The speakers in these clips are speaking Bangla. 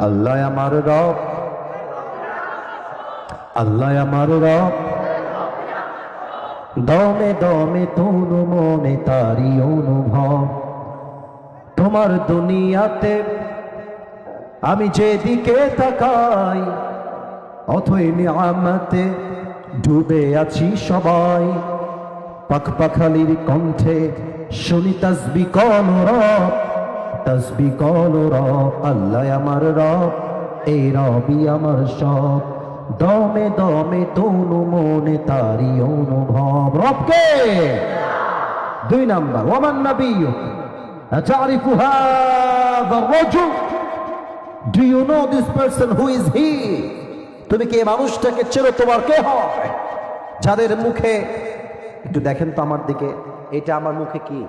আল্লাহ আমার রব, আল্লাহ আমার রব, দমে দমে তনু মনে তারি অনুভব। তোমার দুনিয়াতে আমি যেদিকে তাকাই, অথই নিয়ামতে ডুবে আছি সবাই। পাখপাখালির কণ্ঠে শুনি তাসবিহ কল রব, তাসবিহ কল রব। আল্লাহ আমার রব, এই রবই আমার সব। দমে দমে তনু মনে তারি অনুভব। রবকে দুই নাম্বার, ওমান নাবিয়্যু আতারিফু হাযা রাজুল, do you know this person, who is he? তুমি কি এই মানুষটাকে চেনো? তোমার কে হয়? যাদের মুখে, একটু দেখেন তো আমার দিকে, এটা আমার মুখে কি?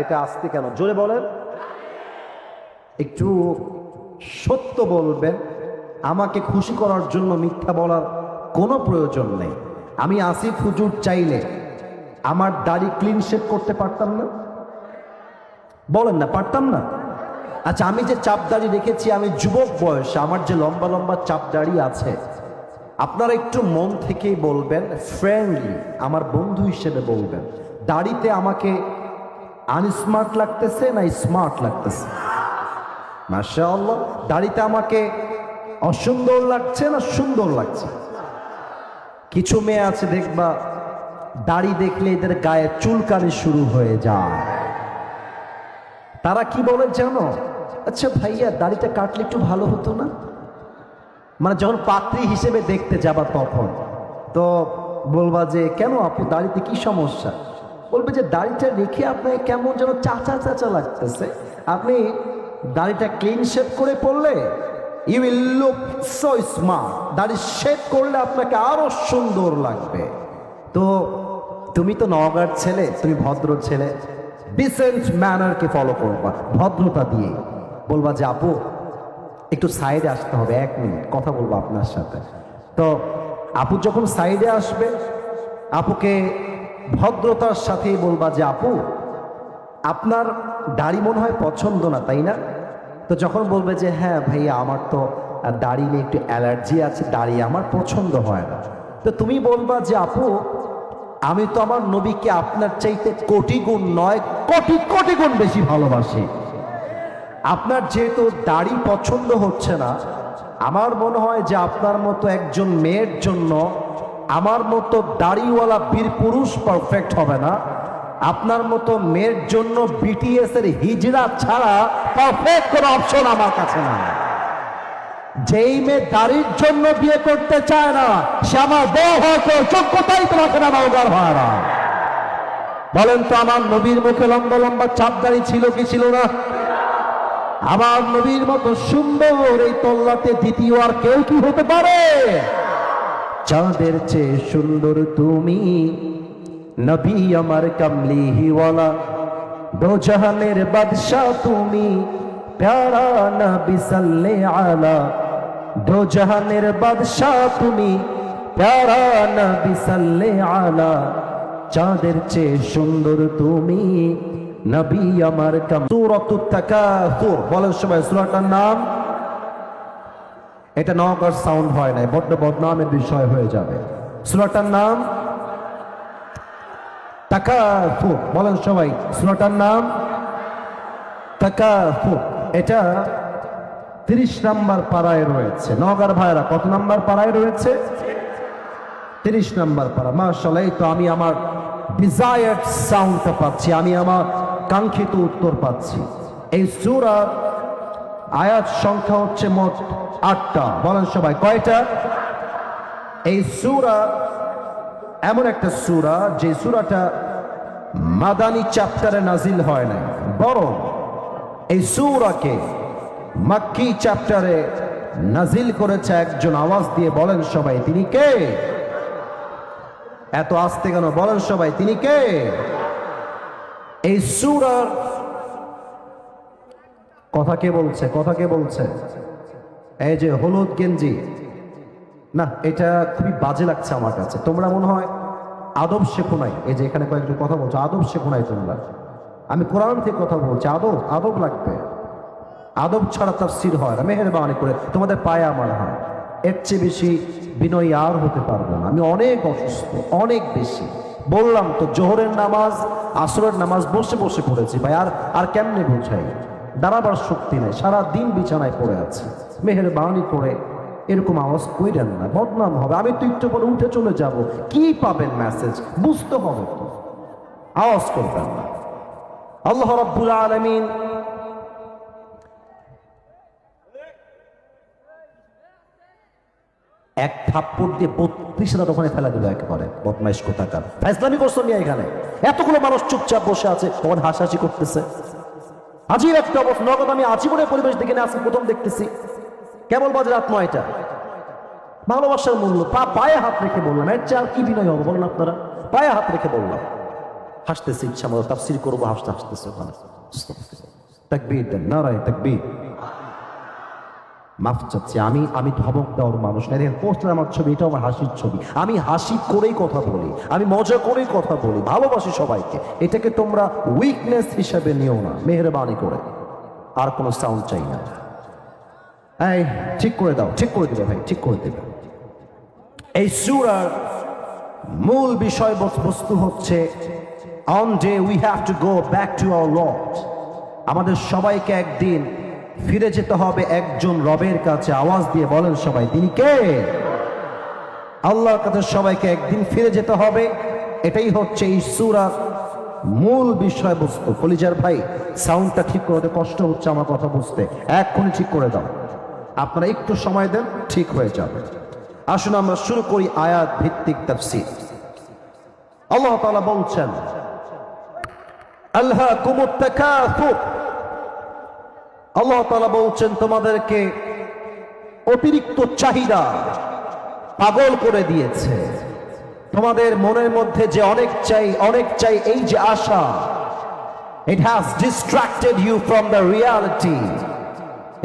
এটা আসতে কেন? জোরে বলেন, একটু সত্য বলবেন। আমাকে খুশি করার জন্য মিথ্যা বলার কোনো প্রয়োজন নেই। আমি আসিফ হুজুর চাইলে আমার দাড়ি ক্লিন শেভ করতে পারতাম না? বলেন না, পারতাম না? আচ্ছা, আমি যে চাপ দাড়ি রেখেছি, আমি যুবক বয়সে আমার যে লম্বা লম্বা চাপ দাড়ি আছে, আপনারা একটু মন থেকেই বলবেন, ফ্রেন্ডলি আমার বন্ধু হিসেবে বলবেন, দাড়িতে আমাকে আনস্মার্ট লাগতেছে না স্মার্ট লাগতেছে? মাশাআল্লাহ। দাড়িতে আমাকে অসুন্দর লাগছে না সুন্দর লাগছে? কিছু মেয়ে আছে দেখবা, দাড়ি দেখলে এদের গায়ে চুলকানি শুরু হয়ে যায়। তারা কি বলে জানো? আচ্ছা ভাইয়া, দাড়িটা কাটলে একটু ভালো হতো না? মানে যখন পাত্রী হিসেবে দেখতে যাবা তখন তো বলবা যে, কেন আপু দাড়িতে কি সমস্যা? বলবে যে, দাড়িটা রেখে আপনাকে কেমন যেন চাচা চাচা লাগতেছে, আপনি দাড়িটা ক্লিন শেভ করে পড়লে you will look so smart, দাড়ি শেভ করলে আপনাকে আরো সুন্দর লাগবে। তো তুমি তো নওগাঁর ছেলে, তুমি ভদ্র ছেলে, ডিসেন্ট ম্যানারকে ফলো করবা, ভদ্রতা দিয়ে বলবা যে, আপু একটু সাইডে আসতে হবে, 1 মিনিট কথা বলবো আপনার সাথে। তো আপু যখন সাইডে আসবে, আপুকে ভদ্রতার সাথেই বলবা যে, আপু আপনার দাড়ি মনে হয় পছন্দ না, তাই না? তো যখন বলবে যে, হ্যাঁ ভাইয়া আমার তো দাড়ি নিয়ে একটু অ্যালার্জি আছে, দাড়ি আমার পছন্দ হয় না, তো তুমি বলবা যে, আপু আমি তো আমার নবীকে আপনার চাইতে কোটি গুণ নয়, কোটি কোটি গুণ বেশি ভালোবাসি। আপনার যেহেতু দাড়ি পছন্দ হচ্ছে না, আমার মনে হয় যে আপনার মতো একজন মেয়ের জন্য আমার মতো দাড়িওয়ালা বীর পুরুষ পারফেক্ট হবে না। আপনার মতো মেয়ের জন্য বিটিএস এর হিজড়া ছাড়া পারফেক্ট কোনো অপশন আমার কাছে না। যেই মেয়ে দাড়ির জন্য বিয়ে করতে চায় না, সে আমার বউ হয়তো যোগ্যতাই তো রাখে না। নওগাঁর ভাড়া বলেন তো, আমার নবীর মুখে লম্বা লম্বা চাপ দাড়ি ছিল কি ছিল না? আমার নবীর মতো সুন্দর এই তল্লাতে দ্বিতীয় আর কেউ কি হতে পারে? চাঁদের চেয়ে সুন্দর তুমি, নবী আমার কামলিওয়ালা, দো জাহানের বাদশা তুমি, প্যারা নবী সাল্লে আলা। দো জাহানের বাদশা তুমি, প্যারা নবী সাল্লে আলা। চাঁদের চেয়ে সুন্দর তুমি, নবী আমার সূরাতুত তাকাসুর। বলেন সবাই সূরাটার নাম। এটা নওগাঁর সাউন্ড হয় নাই, বড্ড বদনামের বিষয় হয়ে যাবে। সূরাটার নাম তাকাসুর। বলেন সবাই সূরাটার নাম তাকাসুর। এটা 30 নাম্বার পারায় রয়েছে। নওগাঁর ভাইরা কত নাম্বার পারায় রয়েছে? 30 নাম্বার পারা। মাশাআল্লাহ, এই তো আমি আমার ডিজায়ার্ড সাউন্ডটা পাচ্ছি, আমি আমার কাঙ্ক্ষিত উত্তর পাচ্ছি। এই সূরার আয়াত সংখ্যা হচ্ছে মোট 8টা। বলেন সবাই কয়টা? এই সূরা এমন একটা সূরা যে সূরাটা মাদানী চ্যাপ্টারে নাজিল হয় না, বরং এই সূরাকে মাক্কি চ্যাপ্টারে নাজিল করেছে একজন। আওয়াজ দিয়ে বলেন সবাই, তিনি কে? এত আস্তে কেন? বলেন সবাই, তিনি কে? এই সূরার কথা কে বলছে? কথা কে বলছে? এই যে হলুদ গেঞ্জি, না এটা খুবই বাজে লাগছে আমার কাছে। তোমরা মনে হয় আদব শেখো নাই। এই যে এখানে কয়েকজন কথা বলছো, আদব শেখো নাই তোমরা। আমি কোরআন থেকে কথা বলছি, আদব আদব লাগবে। আদব ছাড়া তাফসীর হয় না। মেহেরবানি করে তোমাদের পায়ে আমার হাত, এর চেয়ে বেশি বিনয়ী আর হতে পারবো না। আমি অনেক অসুস্থ, অনেক বেশি। বললাম তো জোহরের নামাজ আসরের নামাজ বসে বসে পড়েছি ভাই, আর কেমনে বোঝাই, দাঁড়াবার শক্তি নাই, সারা দিন বিছানায় পড়ে আছে। মেহেরবানি করে এরকম আওয়াজ কইরেন না, বদনাম হবে। আমি তো একটু পরে উঠে চলে যাব, কি পাবেন মেসেজ বুঝতে হবে তো, আওয়াজ করবেন না। আল্লাহ রাব্বুল আলামিন এক থাপ্পড় দিয়ে 32,000 ওখানে ফেলা দিল একেবারে। বদমাইশ কোথাকার, ফাইজলামি করছো নিয়ে এখানে। এতগুলো মানুষ চুপচাপ বসে আছে, তখন হাসাহাসি করতেছে। আজীব একটা অবস্থা। নগদ আমি আজীবনের পরিবেশ দেখে না আজকে প্রথম দেখতেছি। কেবল বাজে রাত 9টা। ভালোবাসার মূল্য পায়ে হাত রেখে বললাম, এর চেয়ে আর কি বিনয় হবে বলুন আপনারা? পায়ে হাত রেখে বললাম, হাসতেছে ইচ্ছা মতো, তাফসীর করবো, হাসতেছে ওখানে। তাকবীর দেন, নারায়ে তাকবীর। মাফ চাচ্ছি, আমি ধমক দেওয়ার মানুষ না। দেখেন পোস্টার আমার ছবি, এটা আমার হাসির ছবি। আমি হাসি করেই কথা বলি, আমি মজা করেই কথা বলি, ভালোবাসি সবাইকে। এটাকে তোমরা উইকনেস হিসাবে নিও না, মেহেরবানি করে। আর কোনো সাউন্ড চাই না। এই ঠিক করে দাও, ঠিক করে দেবে ভাই, ঠিক করে দেবে। এই সূরার মূল বিষয়বস্তু হচ্ছে on day we have to go back to our Lord. আমাদের সবাইকে একদিন ফিরে যেতে হবে একজন রবের কাছে। আওয়াজ দিয়ে বলেন সবাই, তিনি কে? আল্লাহর কাছে সবাইকে একদিন ফিরে যেতে হবে। এটাই হচ্ছে এই সূরার মূল বিষয়বস্তু। কলিজার ভাই, সাউন্ডটা ঠিক করতে কষ্ট হচ্ছে আমার কথা বুঝতে, এক্ষুনি ঠিক করে দাও। আপনারা একটু সময় দেন, ঠিক হয়ে যাবে। আসুন আমরা শুরু করি আয়াত ভিত্তিক তাফসীর। আল্লাহ তাআলা বলছেন, আলহাকুমুত তাকাসুর। আল্লাহ তাআলা বলছেন তোমাদেরকে অতিরিক্ত চাহিদা পাগল করে দিয়েছে। তোমাদের মনের মধ্যে যে অনেক চাই, এই যে আশা, it has distracted you from the reality,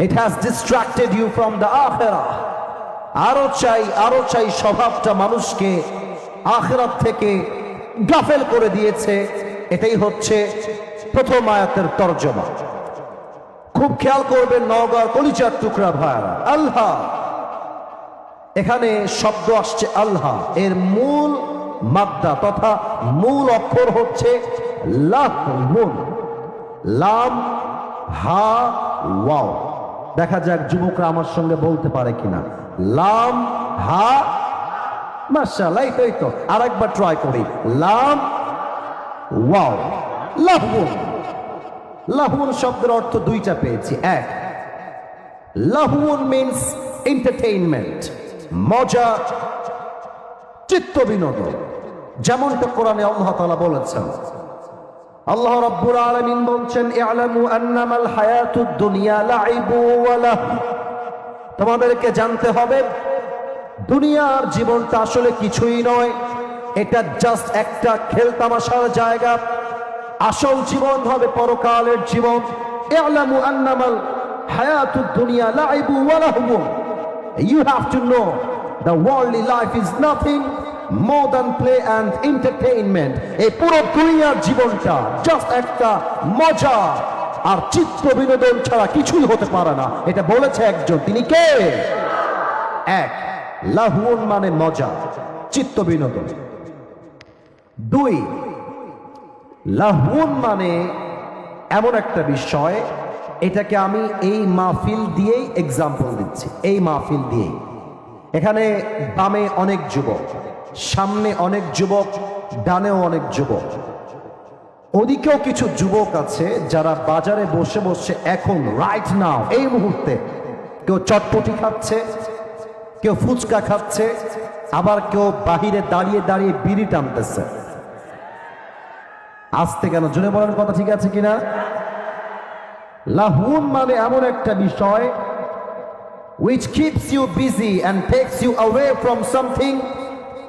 it has distracted you from the akhirah. আরো চাই স্বভাবটা মানুষকে আখিরাত থেকে গাফেল করে দিয়েছে। এটাই হচ্ছে প্রথম আয়াতের তরজমা। খুব খেয়াল করবেন নওগাঁ কলিজার টুকরা ভাইরা, আল্লাহ, এখানে শব্দ আসছে আল্লাহ, এর মূল মাদ্দা তথা মূল অক্ষর হচ্ছে লাম, লাম হা ওয়াও। দেখা যাক যুবকরা আমার সঙ্গে বলতে পারে কিনা। লাম হা, মাশাআল্লাহ, এই তো। আরেকবার ট্রাই করি, লাম ওয়াও, লাহবুন। লাহবুন শব্দের অর্থ দুইটা পেয়েছি। এক, লাহবুন মিন্স এন্টারটেইনমেন্ট, মজা, চিত্ত বিনোদন। যেমনটা কোরআনে আল্লাহ তাআলা বলেছেন। আল্লাহ রাব্বুল আলামিন বলছেন, ই'লামু আন্নামাল হায়াতুদ দুনিয়া লাইবু ওয়া লাহু। তোমাদেরকে জানতে হবে দুনিয়ার জীবনটা আসলে কিছুই নয়, এটা জাস্ট একটা খেলতামাশার জায়গা। আসল জীবন হবে পরকালের জীবন। ই'লামু আন্নামাল হায়াতুদ দুনিয়া লাইবু ওয়া লাহু। You have to know the worldly life is nothing more than play and entertainment. এই পুরো দুনিয়ার জীবনটা জাস্ট একটা মজা আর চিত্ত বিনোদন ছাড়া কিছুই হতে পারে না। এটা বলেছে একজন, তিনি কে? এক, লাহুন মানে মজা, চিত্ত বিনোদন। দুই, লাহুন মানে এমন একটা বিষয়, এটাকে আমি এই মাহফিল দিয়েই এক্সাম্পল দিচ্ছি। এই মাহফিল দিয়েই, এখানে বামে অনেক যুবক, সামনে অনেক যুবক, ডানেও অনেক যুবক, ওদিকেও কিছু যুবক আছে যারা বাজারে বসে বসে এখন রাইট নাও এই মুহূর্তে কেউ চটপটি খাচ্ছে, কেউ ফুচকা খাচ্ছে, আবার কেউ বাহিরে দাঁড়িয়ে দাঁড়িয়ে বিড়ি টানতেছে। আসতে কেন, জোরে বলেন কথা ঠিক আছে কিনা? লাহুন মানে এমন একটা বিষয় which keeps you busy and takes you away from something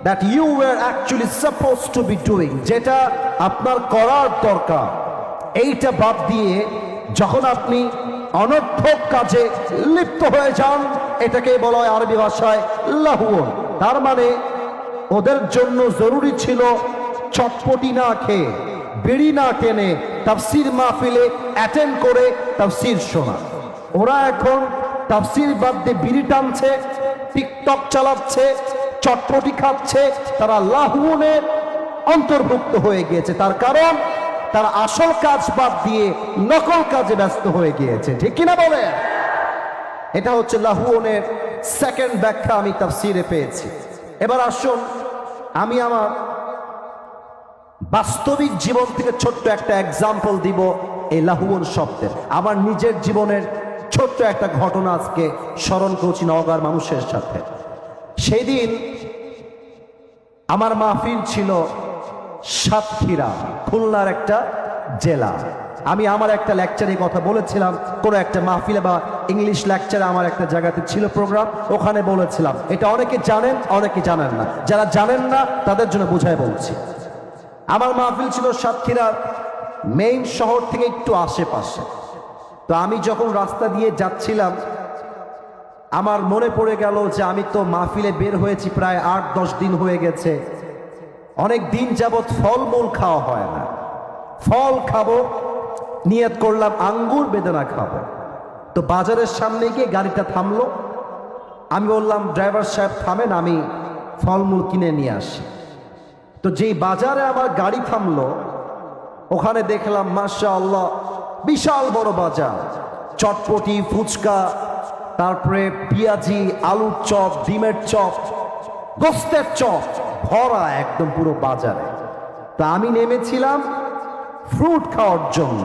that you were actually supposed to be doing, যেটা আপনার করার দরকার। এইটা বাদ দিয়ে যখন আপনি অনর্থক কাজে লিপ্ত হয়ে যান, এটাকে বলা হয় আরবি ভাষায় লাহুন। তার মানে ওদের জন্য জরুরি ছিল চটপটি না খেয়ে, বিড়ি না টেনে তাফসীর মাহফিলে অ্যাটেন্ড করে তাফসীর শোনা। ওরা এখন তাফসীর বাদ দিয়ে বিড়ি টানছে, টিকটক চালাচ্ছে, চটপটি খাচ্ছে, তারা লাহুনের অন্তর্ভুক্ত হয়ে গিয়েছে। তার কারণ তারা আসল কাজ বাদ দিয়ে নকল কাজে ব্যস্ত হয়ে গিয়েছে। ঠিক কিনা বলে? এটা হচ্ছে লাহুনের সেকেন্ড ব্যাখ্যা আমি তাফসীরে পেয়েছি। এবার আসুন আমি আমার বাস্তবিক জীবন থেকে ছোট্ট একটা এক্সাম্পল দিব এই লাহুন শব্দের। আমার নিজের জীবনের ছোট্ট একটা ঘটনা আজকে স্মরণ করছি নওগাঁর মানুষের সাথে। সেই দিন আমার মাহফিল ছিল সাতক্ষীরা, খুলনার একটা জেলা। আমি আমার একটা লেকচারে কথা বলেছিলাম, কোনো একটা মাহফিলে বা ইংলিশ লেকচারে আমার একটা জায়গাতে ছিল প্রোগ্রাম, ওখানে বলেছিলাম। এটা অনেকে জানেন, অনেকে জানেন না। যারা জানেন না তাদের জন্য বুঝায় বলছি। আমার মাহফিল ছিল সাতক্ষীরার মেইন শহর থেকে একটু আশেপাশে। তো আমি যখন রাস্তা দিয়ে যাচ্ছিলাম আমার মনে পড়ে গেল যে আমি তো মাহফিলে বের হয়েছি প্রায় 8-10 দিন হয়ে গেছে, অনেক দিন যাবৎ ফলমূল খাওয়া হয় না। ফল খাবো, নিয়ত করলাম আঙ্গুর বেদানা খাবো। তো বাজারের সামনে গিয়ে গাড়িটা থামলো। আমি বললাম ড্রাইভার সাহেব থামেন, আমি ফলমূল কিনে নিয়ে আসি। তো যেই বাজারে আমার গাড়ি থামলো ওখানে দেখলাম মাশাআল্লাহ বিশাল বড় বাজার, চটপটি, ফুচকা, তারপরে পেঁয়াজি, আলুর চপ, ডিমের চপ, গোস্তের চপ ভরা একদম পুরো বাজারে। তা আমি নেমেছিলাম ফ্রুট খাওয়ার জন্য,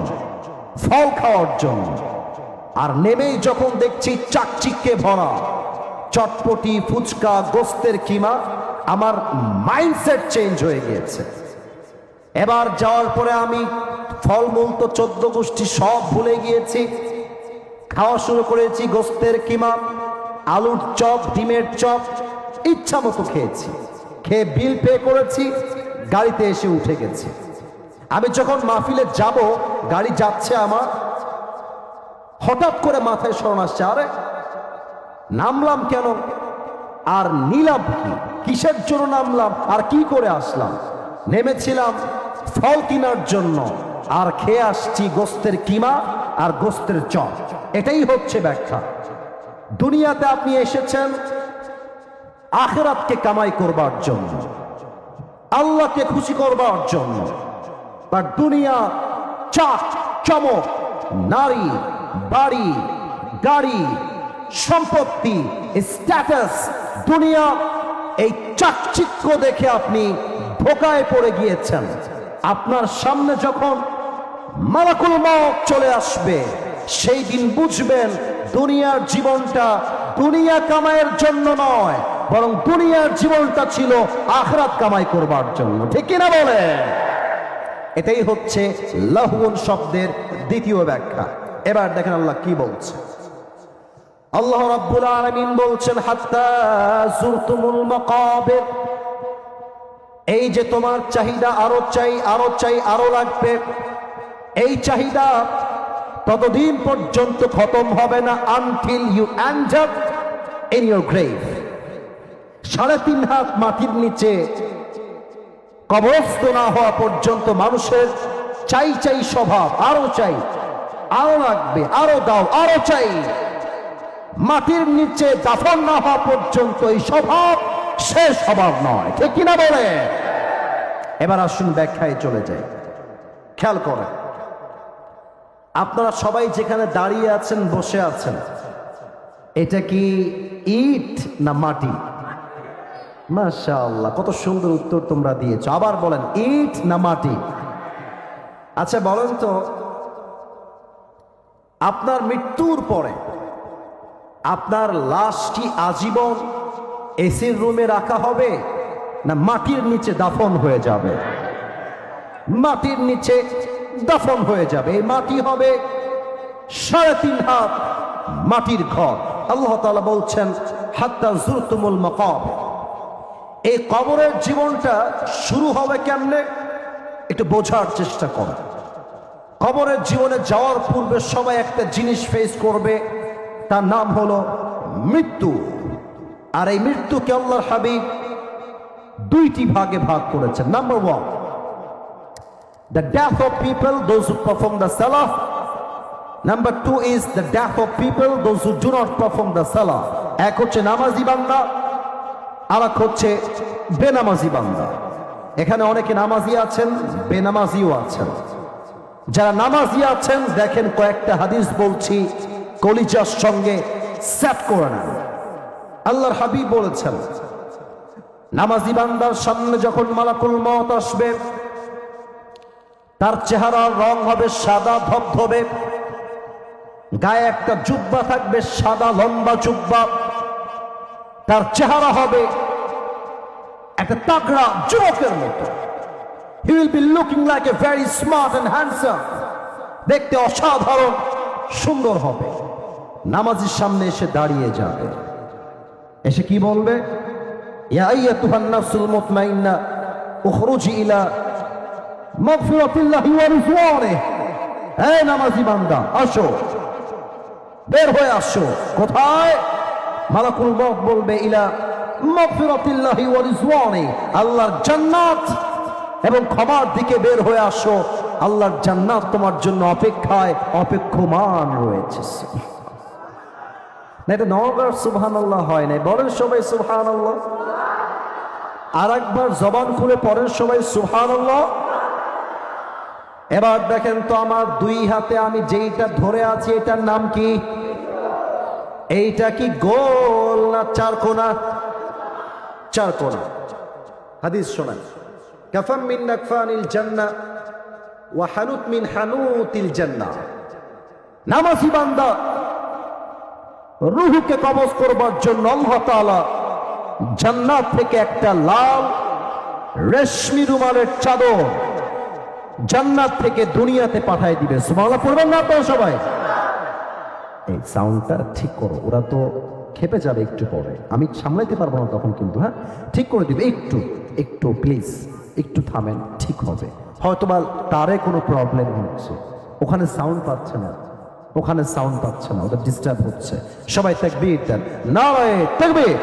ফল খাওয়ার জন্য। আর নেমেই যখন দেখছি চাকচিক্যে ভরা চটপটি, ফুচকা, গোস্তের কিমা, আমার মাইন্ডসেট চেঞ্জ হয়ে গিয়েছে। এবার যাওয়ার পরে আমি ফলমূল তো 14 গোষ্ঠী সব ভুলে গিয়েছি। খাওয়া শুরু করেছি গোস্তের কিমা, আলুর চপ, ডিমের চপ, ইচ্ছা মতো খেয়েছি। খেয়ে বিল পে করেছি, গাড়িতে এসে উঠে গেছি। আমি যখন মাহফিলে যাব, গাড়ি যাচ্ছে আমার, হঠাৎ করে মাথায় স্মরণ আসছে, আরে নামলাম কেন আর নিলাম কি, কিসের জন্য নামলাম আর কি করে আসলাম? নেমেছিলাম ফল কেনার জন্য আর খেয়ে আসছি গোস্তের কিমা আর গোস্তের চপ। এটাই হচ্ছে ব্যাখ্যা। দুনিয়াতে আপনি এসেছেন আখিরাতকে কামাই করবার জন্য, আল্লাহকে খুশি করবার জন্য। বাট দুনিয়া চাক চমক, নারী, বাড়ি, গাড়ি, সম্পত্তি, স্ট্যাটাস, দুনিয়া, এই চাকচিক্য দেখে আপনি ধোকায় পড়ে গিয়েছেন। আপনার সামনে যখন মালাকুল মউত চলে আসবে সেই দিন বুঝবেন দুনিয়ার জীবনটা দুনিয়া কামাইয়ের জন্য নয়, বরং দুনিয়ার জীবনটা ছিল আখিরাত কামাই করবার জন্য। ঠিক কিনা বলে? এটাই হচ্ছে লাহুন শব্দের দ্বিতীয় ব্যাখ্যা। এবার দেখেন আল্লাহ কি বলছে। আল্লাহ রাব্বুল আলামিন বলছেন হাত্তা যুরতুমুল মাকাবির, এই যে তোমার চাহিদা আরো চাই, আরো চাই, আরো লাগবে, এই চাহিদা ততদিন পর্যন্ত খতম হবে না until you end up in your grave. 3.5 হাত মাটির নিচে কবরস্থ না হওয়া পর্যন্ত মানুষের চাই চাই স্বভাব, আরো চাই, আরো লাগবে, আরো দাও, আরো চাই। মাটির নিচে দাফন না হওয়া পর্যন্ত এই স্বভাব শেষ স্বভাব নয়। ঠিক কিনা বলে? এবার আসুন ব্যাখ্যায় চলে যাই। খেয়াল করেন, আপনারা সবাই যেখানে দাঁড়িয়ে আছেন, বসে আছেন, এটা কি ইট না মাটি? মাশাআল্লাহ, কত সুন্দর উত্তর তোমরা দিয়েছো। আবার বলেন, ইট না মাটি? আচ্ছা বলেন তো, আপনার মৃত্যুর পরে আপনার লাশ কি আজীবন এসির রুমে রাখা হবে না মাটির নিচে দাফন হয়ে যাবে? মাটির নিচে দাফন হয়ে যাবে। এই মাটি হবে 3.5 হাত মাটির ঘর। আল্লাহ তাআলা বলছেন হাত্তা যুরতুমুল মাকাবির। এই কবরের জীবনটা শুরু হবে কেমনে একটু বোঝার চেষ্টা করো। কবরের জীবনে যাওয়ার পূর্বে সবাই একটা জিনিস ফেস করবে, তার নাম হলো মৃত্যু। আর এই মৃত্যুকে আল্লাহর হাবিব 2টি ভাগে ভাগ করেছেন। Number 1, the death of people, those who perform the salah, number 2 is the death of people those who do not perform the সালাহ। এক হচ্ছে নামাজি বান্দা, আর এক হচ্ছে বেনামাজি বান্দা। এখানে অনেকে নামাজি আছেন, বেনামাজিও আছেন। যারা নামাজি আছেন দেখেন কয়েকটা হাদিস বলছি, কলিজার সঙ্গে সেট করে নেন। আল্লাহর হাবিব বলেছেন, নামাজি বান্দার সামনে যখন মালাকুল মউত আসবে, তার চেহারার রং হবে সাদা ধবধবে, গায়ে একটা জুব্বা থাকবে, সাদা লম্বা জুব্বা, তার চেহারা হবে একটা তাগড়া যুবকের মতো। He will be looking like a very smart and handsome. দেখতে অসাধারণ সুন্দর হবে। নামাজির সামনে এসে দাঁড়িয়ে যাবে, এসে কি বলবে? ইয়া আইয়াতুহান নাফসুল মুতমাইন্না উখরুজি ইলা মাগফিরাতিল্লাহি ওয়া রিজওয়ানিহি। হে নামাজি বান্দা, আসো, বের হয়ে আসো। কোথায়? মালাকুল মউত বলবে, ইলা মাগফিরাতিল্লাহি ওয়া রিজওয়ানিহি, আল্লাহর জান্নাত এবং ক্ষমার দিকে বের হয়ে আসো। আল্লাহর জান্নাত তোমার জন্য অপেক্ষায় অপেক্ষমান রয়েছে। না, এটা নওগাঁর সুবহানাল্লাহ হয় না, বলেন সবাই সুবহানাল্লাহ। আর একবার জবান খুলে পড়েন সবাই সুবহানাল্লাহ। এবার দেখেন তো, আমার দুই হাতে আমি যেইটা ধরে আছি এটার নাম কি? এইটা কি গোল না চার কোনা? চার কোনা। হাদিস শোনান, কাফাম মিন নাকফানিল জান্নাহ ওয়া হানুত মিন হানুতিল জান্নাহ। নামাজি বান্দা রূহকে কবজ করবার জন্য আল্লাহ তাআলা জান্নাত থেকে একটা লাল রেশমি রুমালের চাদর জান্নাত থেকে দুনিয়াতে পাঠিয়ে দিবে। সুবহানাল্লাহ পড়বেন না আপনারা সবাই? এই সাউন্ডটা ঠিক করো, ওরা তো খেপে যাবে একটু পরে, আমি সামলাইতে পারবো না তখন কিন্তু। হ্যাঁ, ঠিক করে দিবে, একটু একটু প্লিজ, একটু থামেন, ঠিক হবে। হয়তো বা তারে কোনো প্রবলেম হচ্ছে, ওখানে সাউন্ড পাচ্ছে না, ওখানে সাউন্ড পাচ্ছে না, ওদের ডিস্টার্ব হচ্ছে। সবাই তাকবীর দেন, নারায়ে তাকবীর।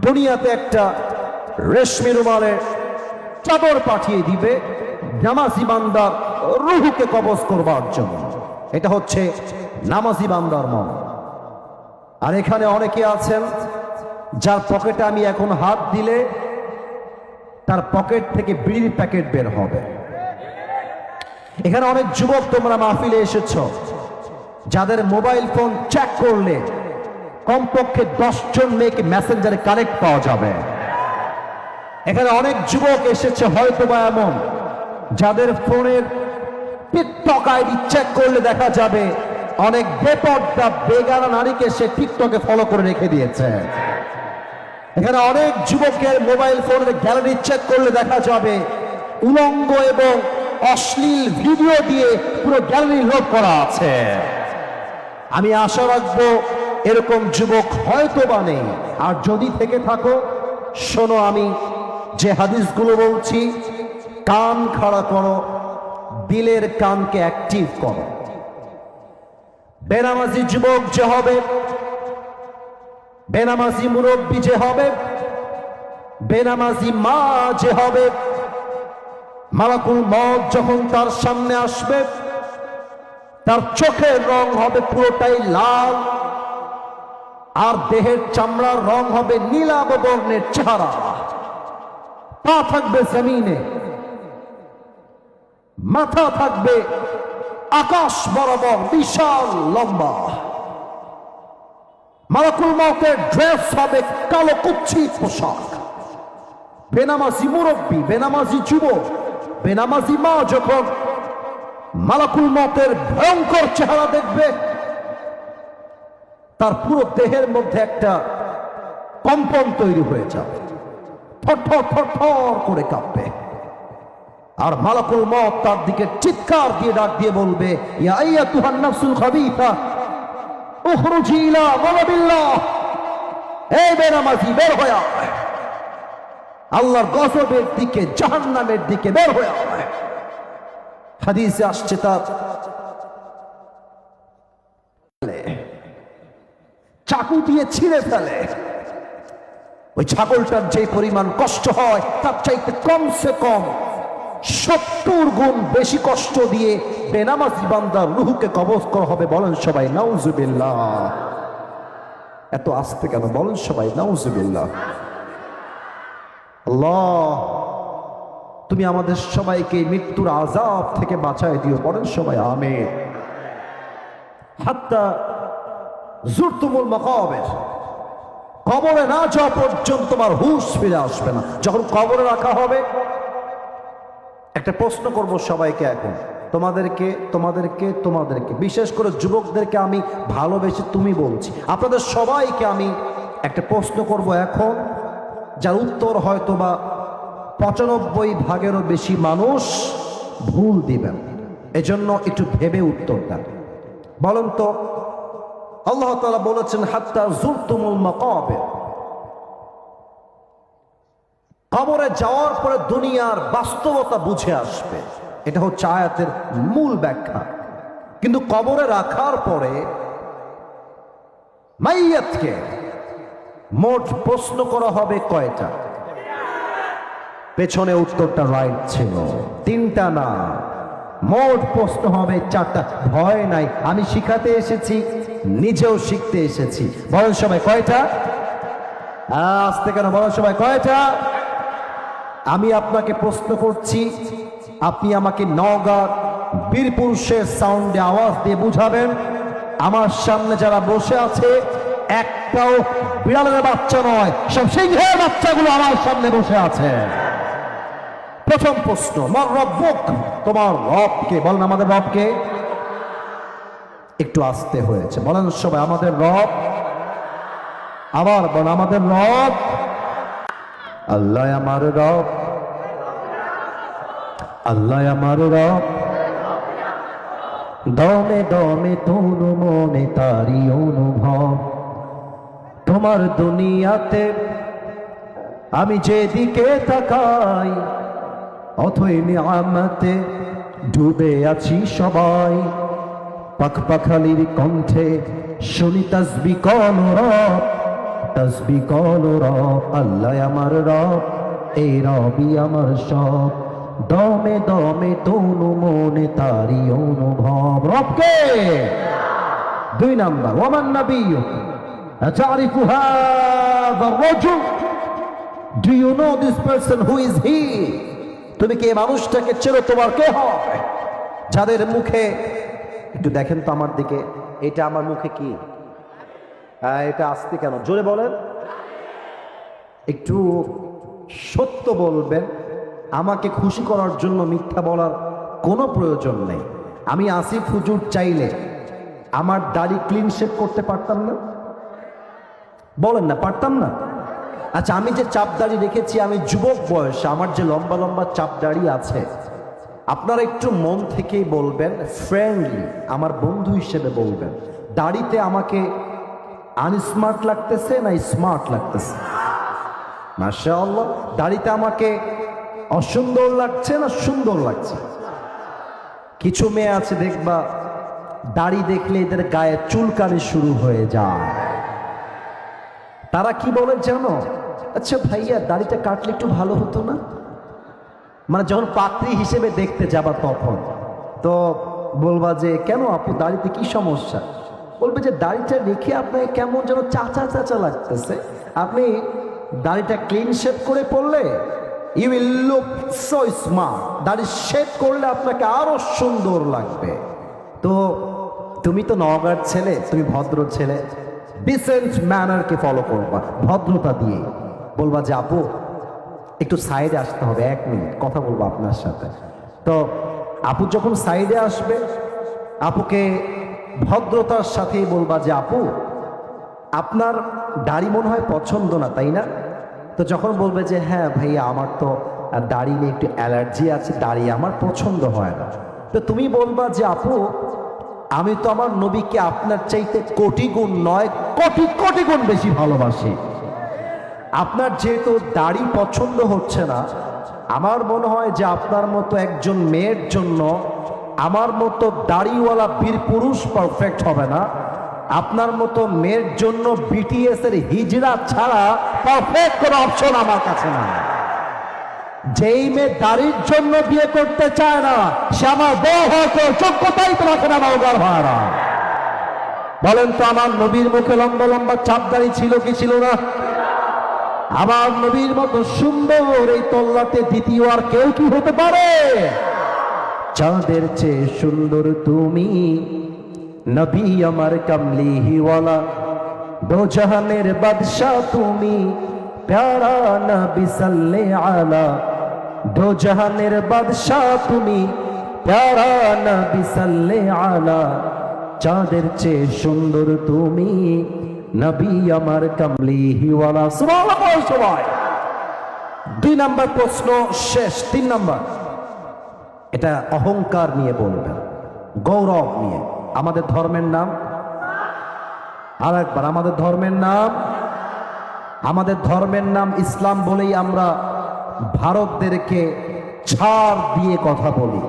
দুনিয়াতে একটা রেশমি রুমালের চাদর পাঠিয়ে দিবে নামাজি বান্দার রূহকে কবজ করবার জন্য। এটা হচ্ছে নামাজি বান্দার মন। আর এখানে অনেকে আছেন যার পকেটে আমি এখন হাত দিলে তার পকেট থেকে বিড়ির প্যাকেট বের হবে। এখানে অনেক যুবক তোমরা মাহফিলে এসেছো, যাদের মোবাইল ফোন চেক করলে কমপক্ষে 10 জন মেয়েকে মেসেঞ্জারে কানেক্ট পাওয়া যাবে। এখানে অনেক যুবক এসেছে হয়তো বা এমন, যাদের ফোনের টিকটক আইডি চেক করলে দেখা যাবে অনেক বেপর্দা বেগানা নারীকে সে টিকটকে ফলো করে রেখে দিয়েছে। এখানে অনেক যুবকের মোবাইল ফোনের গ্যালারি চেক করলে দেখা যাবে উলঙ্গ এবং অশ্লীল ভিডিও দিয়ে পুরো গ্যালারি লোড করা আছে। আমি আশা রাখবো এরকম যুবক হয়তো বা নেই, আর যদি থেকে থাকো শোনো, আমি যে হাদিসগুলো বলছি কান খাড়া করো, দিলের কানকে অ্যাক্টিভ করো। বেনামাজি যুবক যে হবে, বেনামাজি মুরব্বী যে হবে, বেনামাজি মা যে হবে, মালাকুল মউত যখন তার সামনে আসবে তার চোখের রং হবে পুরোটাই লাল, আর দেহের চামড়ার রং হবে নীলাভ বর্ণের চেহারা। পা থাকবে জমিনে, মাথা থাকবে আকাশ বরাবর বিশাল লম্বা। মালাকুল মউতের ড্রেস হবে কালো কুচ্ছিত পোশাক। বেনামাজি মুরব্বী, বেনামাজি যুবক, বেনামাজি মা যখন মালাকুল মউতের ভয়ঙ্কর চেহারা দেখবে, তার পুরো দেহের মধ্যে একটা কম্পন তৈরি হয়ে যাবে, থরথর থরথর করে কাঁপবে। আর মালাকুল মউত তার দিকে চিৎকার দিয়ে ডাক দিয়ে বলবে, ইয়া আইয়াতুহান নাফসুল খাবিথা উখরুজি ইলা গাযাবিল্লাহ। এই বেনামাজি, বের হয়ে আয়, আল্লাহর গজবের দিকে, জাহান্নামের দিকে বের হয়ে আয়। হাদিসে আসছে তার চাকু দিয়ে ছিঁড়ে ফেলে। ওই ছাগলটার যে পরিমাণ কষ্ট হয় তার চাইতে কমসে কম 70 গুণ বেশি কষ্ট দিয়ে বেনামাজি বান্দার রূহকে কবজ করা হবে। বলেন সবাই নাউজুবিল্লাহ। এত আস্তে কেন? বলেন সবাই নাউজুবিল্লাহ। আল্লাহ, তুমি আমাদের সবাইকে মৃত্যুর আযাব থেকে বাঁচায় দিও। বলেন সবাই আমিন। হাত্তা যুরতুমুল মাকাবির, কবরে না যাওয়া পর্যন্ত তোমার হুঁশ ফিরে আসবে না। যখন কবরে রাখা হবে, একটা প্রশ্ন করব সবাইকে এখন, তোমাদেরকে বিশেষ করে যুবকদেরকে আমি ভালোবেসে তুমি বলছি, আপনাদের সবাইকে আমি একটা প্রশ্ন করব এখন, যার উত্তর হয়তো বা 95 ভাগেরও বেশি মানুষ ভুল দিবেন। এজন্য একটু ভেবে উত্তর দেন। বলুন তো, আল্লাহ তাআলা বলেছেন হাত্তা যুরতুমুল মাকাবির, কবরে যাওয়ার পরে দুনিয়ার বাস্তবতা বুঝে আসবে। এটা হচ্ছে আয়াতের মূল ব্যাখ্যা। কিন্তু কবরে রাখার পরে মাইয়াতকে মোট প্রশ্ন করা হবে কয়টা? পেছনে উত্তরটা রাইট ছিল, 3টা না, মোট প্রশ্ন হবে 4টা। ভয় নাই, আমি শিখাতে এসেছি, নিজেও শিখতে এসেছি। বলেন সবাই কয়টা? আস্তে কেন? বলেন সবাই কয়টা? আমি আপনাকে প্রশ্ন করছি, আপনি আমাকে নওগাঁ বীরপুরুষের সাউন্ডে আওয়াজ দিয়ে বুঝাবেন। আমার সামনে যারা বসে আছে একটাও বিড়ালের বাচ্চা নয়, সব সিংহের বাচ্চাগুলো আমার সামনে বসে আছে। প্রথম প্রশ্ন, মার রব্বুক, তোমার রবকে? বলেন আমাদের রবকে। একটু আস্তে হয়েছে, বলেন সবাই আমাদের রব। আবার বলেন আমাদের রব। আল্লাহ আমার রব, আল্লাহ আমার রব, দমে দমে তনু মনে তারি অনুভব। তোমার দুনিয়াতে আমি যেদিকে তাকাই, অথই নিয়ামতে ডুবে আছি সবাই। পাখপাখালির কণ্ঠে শুনি তাসবিহ কল রব, তাসবিহ কল রব। আল্লাহ আমার রব, এই রবই আমার সব। দমে দমে তনু মনে তারি অনুভব। রবকে। 2 নাম্বার, ওয়ামান নাবিয়্যু আতারিফু হাযা রাজুল, do you know this person, who is he? তুমি কি এই মানুষটাকে চেনো? তোমার কে হয়? যাদের মুখে, একটু দেখেন তো আমার দিকে, এটা আমার মুখে কি? এটা আসতে কেন? জোরে বলেন। একটু সত্য বলবেন, আমাকে খুশি করার জন্য মিথ্যা বলার কোনো প্রয়োজন নেই। আমি আসিফ হুজুর চাইলে আমার দাড়ি ক্লিন শেভ করতে পারতাম না? বলেন না, পারতাম না? আচ্ছা, আমি যে চাপ দাড়ি রেখেছি, আমি যুবক বয়সে আমার যে লম্বা লম্বা চাপ দাড়ি আছে, আপনারা একটু মন থেকেই বলবেন, ফ্রেন্ডলি আমার বন্ধু হিসেবে বলবেন, দাড়িতে আমাকে আনস্মার্ট লাগতেছে না স্মার্ট লাগতেছে? মাশাআল্লাহ। দাড়িতে আমাকে অসুন্দর লাগছে না সুন্দর লাগছে? কিছু মেয়ে আছে দেখবা, দাড়ি দেখলে এদের গায়ে চুলকানি শুরু হয়ে যায়। তারা কি বলে জানো? আচ্ছা ভাইয়া, দাড়িটা কাটলে একটু ভালো হতো না? মানে যখন পাত্রী হিসেবে দেখতে যাবা তখন তো বলবা যে কেন আপু, দাড়িতে কি সমস্যা? বলবে যে দাড়িটা রেখে আপনাকে কেমন যেন চাচা চাচা লাগতেছে, আপনি দাড়িটা ক্লিন শেভ করে পড়লে you will look so smart, দাড়ি শেভ করলে আপনাকে আরো সুন্দর লাগবে। তো তুমি তো নওগাঁর ছেলে, তুমি ভদ্র ছেলে, ডিসেন্ট ম্যানারকে ফলো করবা, ভদ্রতা দিয়ে বলবা যে আপু একটু সাইডে আসতে হবে, 1 মিনিট কথা বলবো আপনার সাথে। তো আপু যখন সাইডে আসবে, আপুকে ভদ্রতার সাথেই বলবা যে আপু আপনার দাড়ি মনে হয় পছন্দ না, তাই না? তো যখন বলবে যে হ্যাঁ ভাইয়া আমার তো দাড়ি নিয়ে একটু অ্যালার্জি আছে, দাড়ি আমার পছন্দ হয় না, তো তুমি বলবা যে আপু আমি তো আমার নবীকে আপনার চাইতে কোটি গুণ নয়, কোটি কোটি গুণ বেশি ভালোবাসি। আপনার যেহেতু দাড়ি পছন্দ হচ্ছে না, আমার মনে হয় যে আপনার মতো একজন মেয়ের জন্য আমার মতো দাড়িওয়ালা বীর পুরুষ পারফেক্ট হবে না। আপনার মতো মেয়ের জন্য বিটিএস এর হিজড়া ছাড়া পারফেক্ট কোনো অপশন আমার কাছে না। যেই মেয়ে দাড়ির জন্য বিয়ে করতে চায় না, সে আমার বউ হয়তো যোগ্যতাই তো রাখে না। নওগাঁর ভাড়া বলেন তো, আমার নবীর মুখে লম্বা লম্বা চাপ দাড়ি ছিল কি ছিল না? আমার নবীর মতো সুন্দর এই তল্লাতে দ্বিতীয় আর কেউ কি হতে পারে? চাঁদের চেয়ে সুন্দর তুমি, নবী আমার কামলিওয়ালা, দো জাহানের বাদশা তুমি, প্যারা নবী সাল্লে আলা, দো জাহানের বাদশা তুমি, প্যারা নবী সাল্লে আলা, চাঁদের চেয়ে সুন্দর তুমি, নবী আমার কামলিওয়ালা। সুবহানাল্লাহ সবাই। 2 নাম্বার প্রশ্ন শেষ। 3 নাম্বার, এটা অহংকার নিয়ে বলবেন, গৌরব নিয়ে। আমাদের ধর্মের নাম, আর একবার, আমাদের ধর্মের নাম, আমাদের ধর্মের নাম ইসলাম বলেই আমরা ভারতদেরকে ছাড় দিয়ে কথা বলি।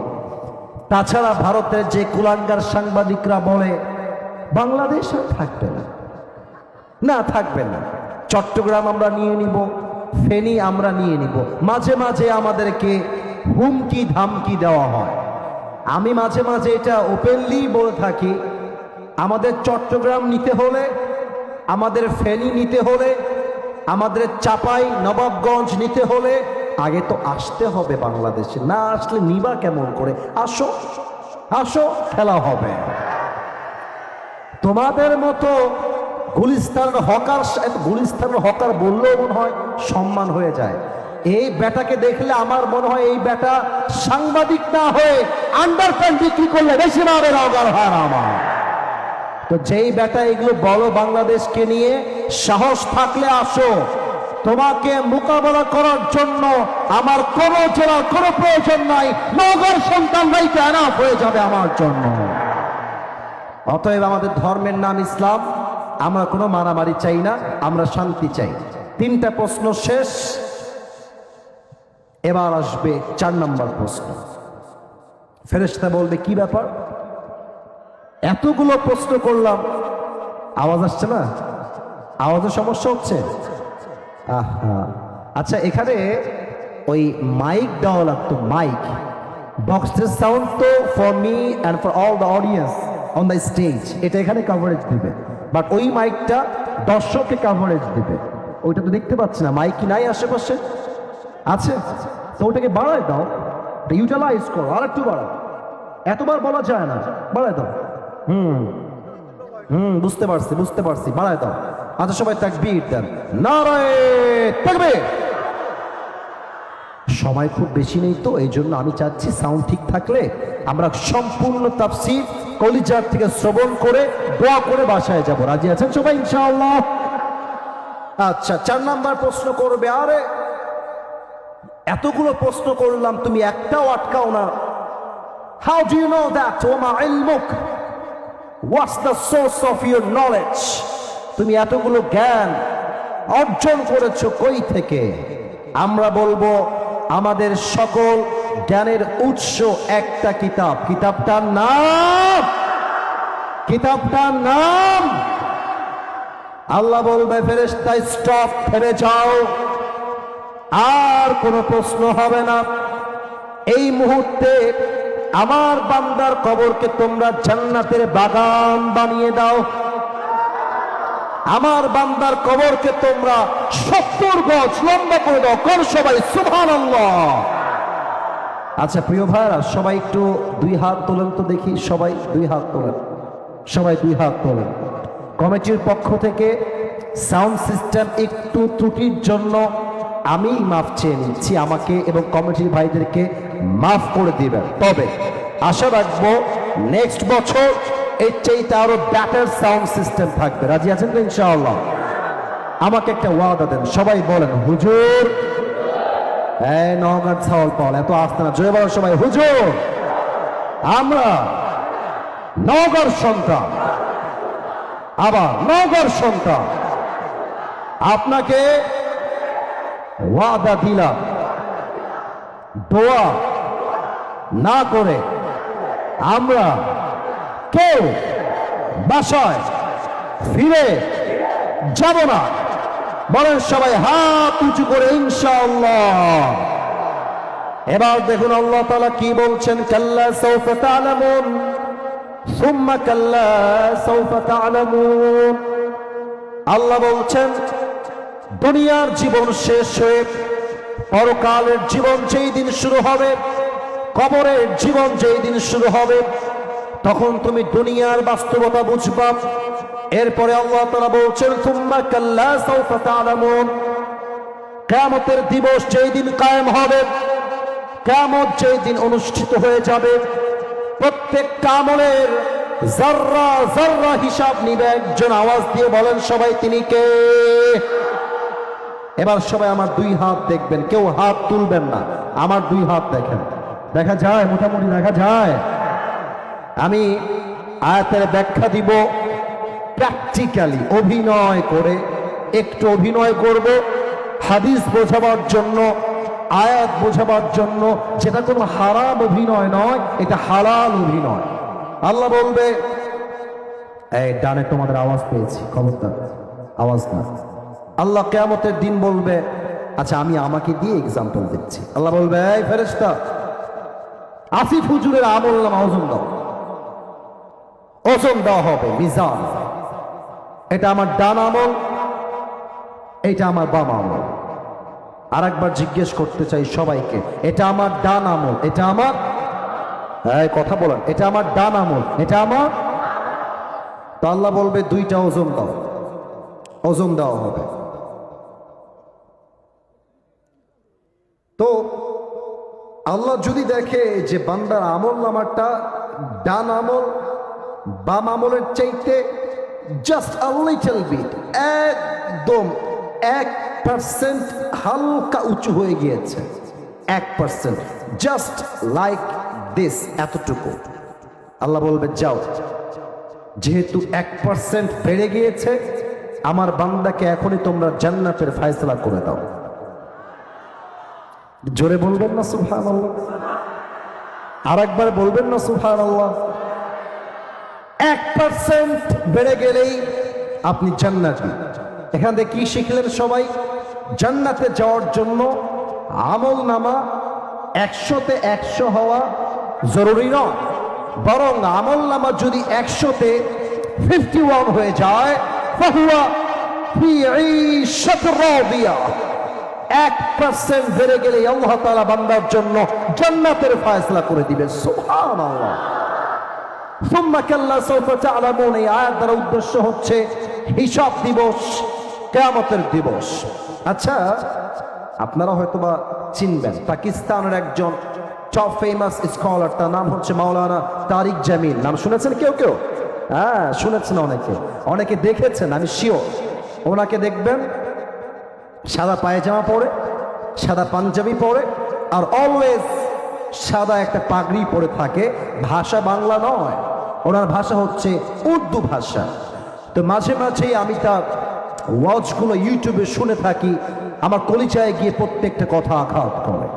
তাছাড়া ভারতের যে কুলাঙ্গার সাংবাদিকরা বলে বাংলাদেশ আর থাকবে না, না থাকবে না, চট্টগ্রাম আমরা নিয়ে নিব, ফেনী আমরা নিয়ে নিব। মাঝে মাঝে আমাদেরকে হুমকি ধামকি দেওয়া হয়। আমি মাঝে মাঝে এটা ওপেনলি বলে থাকি, আমাদের চট্টগ্রাম নিতে হলে, আমাদের ফেনী নিতে হলে, আমাদের চাপাই নবাবগঞ্জ নিতে হলে আগে তো আসতে হবে বাংলাদেশে। না আসলে নিবা কেমন করে? আসো, আসো, খেলা হবে। তোমাদের মতো গুলিস্তানের হকার, গুলিস্তানের হকার বললেও মনে হয় সম্মান হয়ে যায়। এই বেটাকে দেখলে আমার মনে হয় এই বেটা সাংবাদিক না হয়ে আন্ডারপ্যান্ট বিক্রি করলে বেশি মারে নওগাঁর ভাড়া আমার। তো যেই বেটা এগুলো বলো বাংলাদেশকে নিয়ে, সাহস থাকলে আসো। তোমাকে মোকাবেলা করার জন্য আমার কোন জেলার কোন প্রয়োজন নাই, নওগাঁর সন্তানরাই এনাফ হয়ে যাবে আমার জন্য। অতএব আমাদের ধর্মের নাম ইসলাম, আমরা কোনো মারামারি চাই না, আমরা শান্তি চাই। 3টা প্রশ্ন শেষ। এবার আসবে 4 নম্বর প্রশ্ন। ফেরেশতা বলবে কি ব্যাপার, এতগুলো প্রশ্ন করলাম, আওয়াজ আসছে না? আওয়াজের সমস্যা হচ্ছে? আহা, আচ্ছা, এখানে ওই মাইক দেওয়া লাগতো, মাইক বক্সের সাউন্ড তো for me and for all the audience on the stage, এটা এখানে কভারেজ দিবে, বাট ওই মাইকটা দর্শককে কভারেজ দিবে। ওইটা তো দেখতে পাচ্ছি না, মাইক কি নাই আশেপাশে? আছে তো, ওটাকে বাড়ায় দাও, ইউটিলাইজ করো, আর একটু বাড়াও। এতবার বলা যায় না, বাড়ায় দাও। বুঝতে পারছি, বুঝতে পারছি, বাড়ায় দাও। আচ্ছা, সবাই তাকবীর দেন, নারায়ে তাকবীর। সময় খুব বেশি নেই তো, এই জন্য আমি চাচ্ছি সাউন্ড ঠিক থাকলে আমরা সম্পূর্ণ তাফসীর কলিজার থেকে শ্রবণ করে দোয়া করে বাসায় যাব। রাজি আছেন সবাই ইনশাআল্লাহ? আচ্ছা, 4 নাম্বার প্রশ্ন করবে। আরে এতগুলো প্রশ্ন করলাম, তুমি একটাও আটকাও না। How do you know that? ওমা ইলমুক, what's the source of your knowledge? তুমি এতগুলো জ্ঞান অর্জন করেছো কই থেকে? আমরা বলবো আমাদের সকল জ্ঞানের উৎস একটা কিতাব। কিতাবটার নাম, কিতাবটার নাম, আল্লাহ বলবে ফেরেশতা স্টপ, থেমে যাও, আর কোনো প্রশ্ন হবে না। এই মুহূর্তে আমার বান্দার কবরকে তোমরা জান্নাতের বাগান বানিয়ে দাও। আমার বান্দার কবরকে তোমরা 70 গজ লম্বা করে দাও। কর সবাই সুবহানাল্লাহ। আচ্ছা প্রিয় ভাইরা, সবাই একটু 2 হাত তোলেন তো দেখি, সবাই 2 হাত তোলেন, সবাই 2 হাত তোলেন। কমিটির পক্ষ থেকে সাউন্ড সিস্টেম একটু ত্রুটির জন্য আমি মাফ চেয়ে নিচ্ছি, আমাকে এবং কমিটির ভাইদেরকে মাফ করে দিবেন। তবে আশা রাখবো নেক্সট বছর এর চাইতে আরো বেটার সাউন্ড সিস্টেম থাকবে। রাজি আছেন তো ইনশাআল্লাহ? আমাকে একটা ওয়াদা দেন, সবাই বলেন হুজুর। এই নওগাঁ ছাওয়াল পাল, এত আসতে না, জয় বলো সবাই হুজুর। আমরা নওগাঁর সন্তান, আবার নওগাঁর সন্তান, আপনাকে ওয়াদা দিলাম, দোয়া না করে আমরা কেউ বাসায় ফিরে যাব না। বলেন সবাই হাত উঁচু করে ইনশাআল্লাহ। এবার দেখুন আল্লাহ তাআলা কি বলছেন, কাল্লা সাউফা তা'লামুন সুম্মা কাল্লা সাউফা তা'লামুন। আল্লাহ বলছেন দুনিয়ার জীবন শেষ হয়ে পরকালের জীবন যেই দিন শুরু হবে, কবরের জীবন যেই দিন শুরু হবে, তখন তুমি দুনিয়ার বাস্তবতা বুঝবা। এরপরে আল্লাহ তাআলা বলছেন সুম্মা কাল্লা সাউফা তা'লামুন, কিয়ামতের দিবস যেই দিন কায়েম হবে, কিয়ামত যেই দিন অনুষ্ঠিত হয়ে যাবে, প্রত্যেকটা আমলের যাররা যাররা হিসাব নিবে একজন। আওয়াজ দিয়ে বলেন সবাই তিনি কে? এবার সবাই আমার দুই হাত দেখবেন, কেউ হাত তুলবেন না, আমার দুই হাত দেখেন। দেখা যায়? মোটামুটি দেখা যায়। আমি আয়াতের ব্যাখ্যা দিব প্র্যাকটিক্যালি, অভিনয় করে, একটু অভিনয় করব হাদিস বোঝাবার জন্য, আয়াত বোঝাবার জন্য। যেটা কোনো হারাম অভিনয় নয়, এটা হালাল অভিনয়। আল্লাহ বলবে, এই ডানে তোমাদের আওয়াজ পেয়েছি, খবরদার আওয়াজ না। আল্লাহ কিয়ামতের দিন বলবে, আচ্ছা আমি আমাকে দিয়ে এক্সাম্পল দিচ্ছি। আল্লাহ বলবে, এই ফেরেশতা, আসিফ হুজুরের আমল নামা ওজন দাও। ওজন দেওয়া হবে, মিজান। এটা আমার ডান আমল, এটা আমার বাম আমল। আর একবার জিজ্ঞেস করতে চাই সবাইকে, এটা আমার ডান আমল, এটা আমার, এই কথা বলেন, এটা আমার ডান আমল, এটা আমার। তো আল্লাহ বলবে দুইটা ওজন দাও, ওজন দেওয়া হবে। তো আল্লাহ যদি দেখে যে বান্দার আমল নামাটা ডান আমল বাম আমলের চাইতে জাস্ট আ লিটল বিট, একদম 1% হালকা উঁচু হয়ে গিয়েছে, 1%, জাস্ট লাইক দিস, এতটুকু, আল্লাহ বলবে যাও, যেহেতু 1% বেড়ে গিয়েছে, আমার বান্দাকে এখনই তোমরা জান্নাতের ফয়সালা করে দাও। জোরে বলবেন না সুবহানাল্লাহ? আর একবার বলবেন না সুবহানাল্লাহ? 1% বেড়ে গেলেই আপনি জান্নাতি। এখান থেকে কি শিখলেন সবাই? জান্নাতে যাওয়ার জন্য আমল নামা 100-তে 100 হওয়া জরুরি নয়, বরং আমল নামা যদি 100-তে 51 হয়ে যায়, ফাহুয়া ফি ঈশাতির রাদিয়া। 1% বেড়ে গেলে আল্লাহ তাআলা বান্দার জন্য জান্নাতের ফয়সালা করে দিবে। সুবহানাল্লাহ। সুম্মা কাল্লা সাউফা তা'লামুন, এই আয়াত দ্বারা উদ্দেশ্য হচ্ছে হিসাব দিবস, কিয়ামতের দিবস। আচ্ছা, আপনারা হয়তোবা চিনবেন পাকিস্তানের একজন টপ ফেমাস স্কলার, তার নাম হচ্ছে মাওলানা তারিক জামিল। নাম শুনেছেন কেউ কেউ? হ্যাঁ শুনেছেন, অনেকে, অনেকে দেখেছেন, আমি শিওর। ওনাকে দেখবেন সাদা পায়জামা পরে, সাদা পাঞ্জাবি পরে, আর অলওয়েজ সাদা একটা পাগড়ি পরে থাকে। ভাষা বাংলা নয়, ওনার ভাষা হচ্ছে উর্দু ভাষা। তো মাঝে মাঝেই আমি তার ওয়াজগুলো ইউটিউবে শুনে থাকি, আমার কলিজায় গিয়ে প্রত্যেকটা কথা আঘাত করে।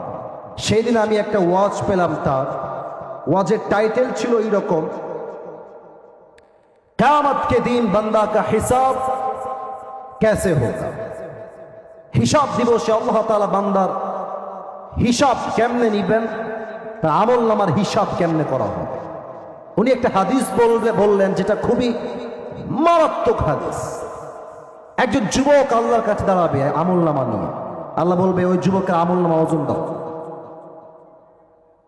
সেই দিন আমি একটা ওয়াজ পেলাম, তার ওয়াজের টাইটেল ছিল এইরকম, কিয়ামত के दिन बंदा का हिसाब कैसे होगा। হিসাব দিবসে আল্লাহ তাআলা বান্দার হিসাব কেমনে নিবেন, তার আমল নামার হিসাব কেমনে করা হবে। উনি একটা হাদিস বললেন যেটা খুবই মারাত্মক হাদিস। একজন যুবক আল্লাহর কাছে দাঁড়াবে আমল নামা নিয়ে। আল্লাহ বলবে ওই যুবকের আমল নামা ওজন দাও,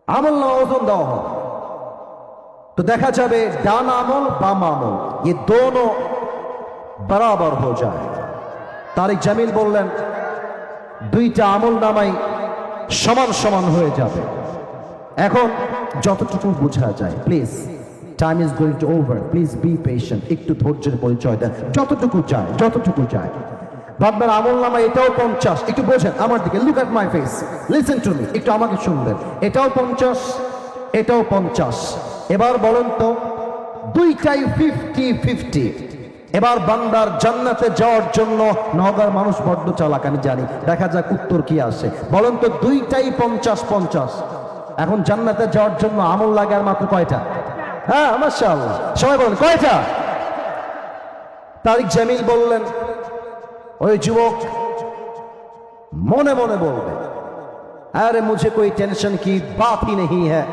আমল নামা ওজন দেওয়া হবে। তো দেখা যাবে ডান আমল বাম আমল ये दोनों बराबर हो जाए। তারিক জামিল বললেন দুইটা আমল নামাই সমান সমান হয়ে যাবে। এখন যতটুকু বোঝা যায়, please, time is going to over, please be patient, একটু ধৈর্যের পরিচয় দেন। যতটুকু যায়, যতটুকু যায়। ভাববেন আমল নামা এটাও 50, একটু বোঝেন আমার দিকে, look at my face, listen to me, একটু আমাকে শুনবেন। এটাও 50, এটাও 50। এবার বলেন তো, দুইটাই 50-50। এবার বান্দার জান্নাতে যাওয়ার জন্য, নওগাঁর মানুষ বড্ড চালাক আমি জানি, দেখা যাক উত্তর কি আসে। বলেন তো দুইটাই 50-50। এখন জান্নাতে যাওয়ার জন্য আমল লাগে আর মাত্র কয়টা? হ্যাঁ মাশাআল্লাহ, সবাই বলেন কয়টা? তারিক জামিল বললেন, ওই যুবক মনে মনে বলবে, अरे मुझे कोई टेंशन की बात ही नहीं है,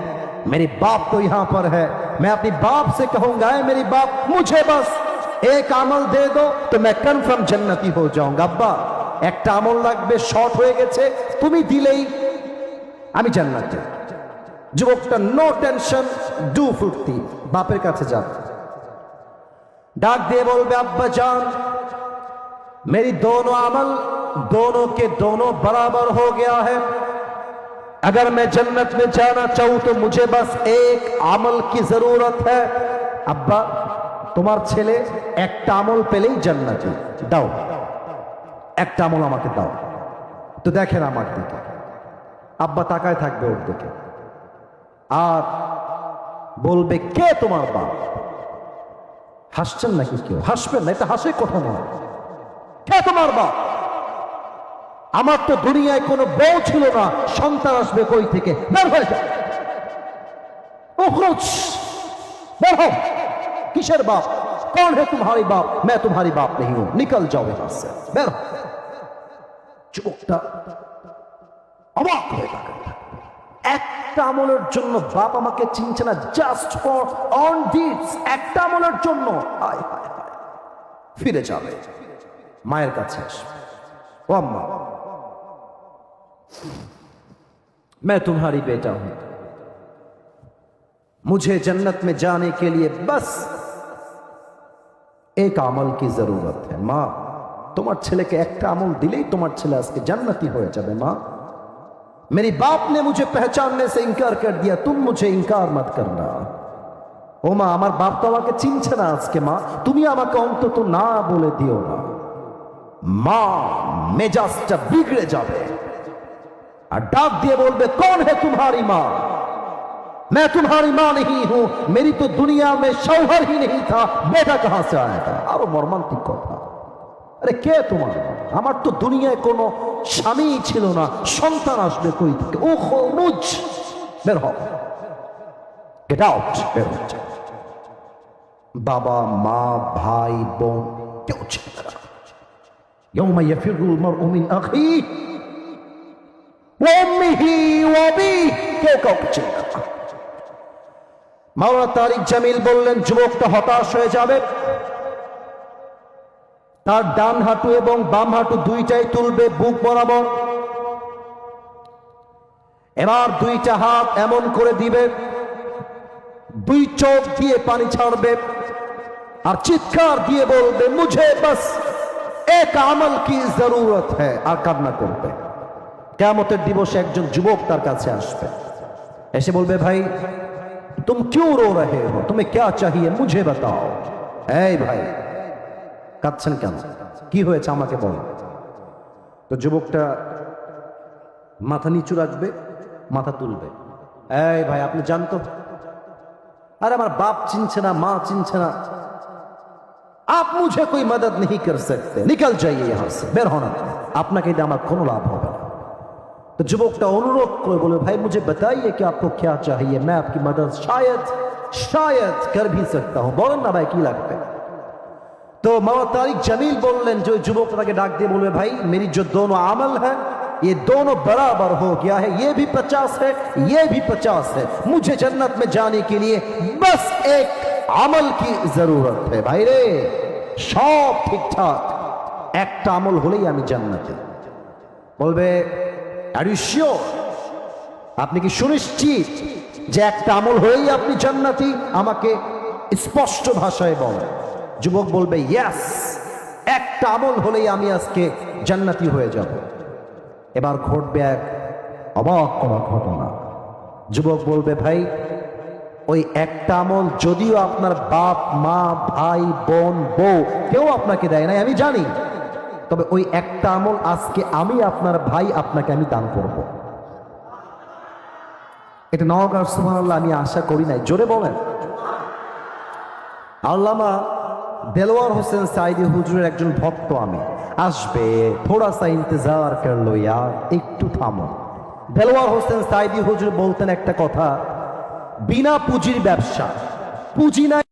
मेरे बाप तो यहां पर है। मैं अपनी बाप से कहूंगा, मेरी बाप मुझे बस एक আমল दे दो तो मैं কনফার্ম জান্নাতি हो जाऊंगा। আব্বা একটা আমল লাগবে, শর্ট হয়ে গেছে, তুমি দিলেই আমি জান্নাতে। যুবকটা নো টেনশন, ডু ফুর্তি, বাপের কাছে যাবে, डाक दिए बोलबे अब्बा जान मेरी दोनों अमल दोनों के दोनों बराबर हो गया है, अगर मैं जन्नत में जाना चाहूं तो मुझे बस एक अमल की जरूरत है। अब्बा তোমার ছেলে একটা আমল পেলেই জান্নাতি, দাও একটা আমল আমাকে দাও। তো দেখেন আমার দিকে, আব্বা তাকায় থাকবে ওর দিকে আর বলবে কে তোমার বাপ? হাসছেন নাকি? কেউ হাসবেন না, এটা হাসে কথা নয়। কে তোমার বাপ? আমার তো দুনিয়ায় কোনো বউ ছিল না, সন্তান আসবে কই থেকে? বের হয়ে যাও, বের হও। কিসের বাপ? कौन है तुम्हारी बाप? मैं तुम्हारी बाप नहीं हूं, निकल जाओ यहां से, बेर हो। যুবকটা অবাক হয়ে থাকে, একটা আমলের জন্য বাপ আমাকে চিনছে না, জাস্ট ফর অন ডিডস, একটা আমলের জন্য। হায় হায় হায়, ফিরে যাবে, মায়ের কাছে আসবে, ও আম্মা मैं तुम्हारी बेटा हूं, मुझे जन्नत में जाने के लिए बस एक আমল की जरूरत है। मां তোমার ছেলেকে একটা আমল দিলেই তোমার ছেলে আজকে জান্নাতি হয়ে যাবে। मां मेरी बाप ने मुझे पहचानने से इनकार कर दिया, तुम मुझे इनकार मत करना। ও মা, আমার বাপ তো আমাকে চিনছে না আজকে, মা তুমি আমাকে অন্তত না বলে দিও না। মা মেজাজটা বিগড়ে যাবে আর ডাক দিয়ে বলবে कौन है तुम्हारी मां? मैं तुम्हारी मां नहीं हूं, मेरी तो दुनिया में शौहर ही नहीं था, बेटा कहां से आएगा? আরো মর্মান্তিক কথা, আরে কে তোমার মা? আমার তো দুনিয়ায় কোনো স্বামী ছিল না, সন্তান আসবে কই থেকে? ও খুরুজ, বের হও, গেট আউট, বের হও। বাবা মা ভাই বোন কেউ ছিল না। يوم يفر المرء من اخيه وامه وابيه, কেউ কাউকে ছিল না। মাওলানা তারিক জামিল বললেন যুবকটা হতাশ হয়ে যাবে, তার ডান হাঁটু এবং বাম হাঁটু দুইটাই তুলবে বুক বরাবর, এবার দুইটা হাত এমন করে দিবে, দুই চোখ দিয়ে পানি ছাড়বে আর চিৎকার দিয়ে বলবে মুঝে বাস এক আমল কি জরুরত হ্যায়, আর কান্না করবে। কিয়ামতের দিবসে একজন যুবক তার কাছে আসবে, এসে বলবে ভাই तुम क्यों रो रहे हो, तुम्हें क्या चाहिए मुझे बताओ। এই ভাই কাঁদছেন কেন, কি হয়েছে আমাকে বলো। তো যুবকটা মাথা নিচু রাখবে, মাথা তুলবে, এই ভাই আপনি জানতো, अरे আমার बाप চিনছে না, মা চিনছে না, आप मुझे कोई मदद नहीं कर सकते, निकल जाइए यहां से, বের হন, আপনাকে দিয়ে আমার কোনো লাভ হবে না। तो যুবকটা অনুরোধ করে বলে भाई मुझे बताइए कि आपको क्या चाहिए, मैं आपकी मदद शायद कर भी सकता हूं, বলেন না ভাই কি লাগবে। तो मौलाना तारिक जमील बोलें जो যুবকটা के डाक दिए बोले भाई मेरी जो दोनों अमल है ये दोनों बराबर हो गया है, ये भी 50 है ये भी 50 है, मुझे जन्नत में जाने के लिए बस एक अमल की जरूरत है। भाई रे सब ठीक ठाक, একটা আমল হলেই আমি জান্নাতে। বলবে আর ইউ শিওর, আপনি কি সুনিশ্চিত যে একটা আমল হলেই আপনি জান্নাতি? আমাকে স্পষ্ট ভাষায় বলেন। যুবক বলবে ইয়েস, একটা আমল হলেই আমি আজকে জান্নাতি হয়ে যাব। এবার ঘটবে এক অবাক করা ঘটনা। যুবক বলবে ভাই ওই একটা আমল যদিও আপনার বাপ মা ভাই বোন বউ কেউ আপনাকে দেয় নাই আমি জানি, তবে ওই একটা আমল আজকে আমি আপনার ভাই আপনাকে আমি দান করব। এটা নওগাঁর সুবহানাল্লাহ আমি আশা করি নাই, জোরে বলেন। আল্লামা দেলোয়ার হোসেন সাইদি হুজুরের একজন ভক্ত আমি, আসবে থোড়া সা ইন্তজার করলো ইয়ার, একটু থামো। দেলোয়ার হোসেন সাইদি হুজুর বলতেন একটা কথা, বিনা পুঁজির ব্যবসা, পুঁজি নাই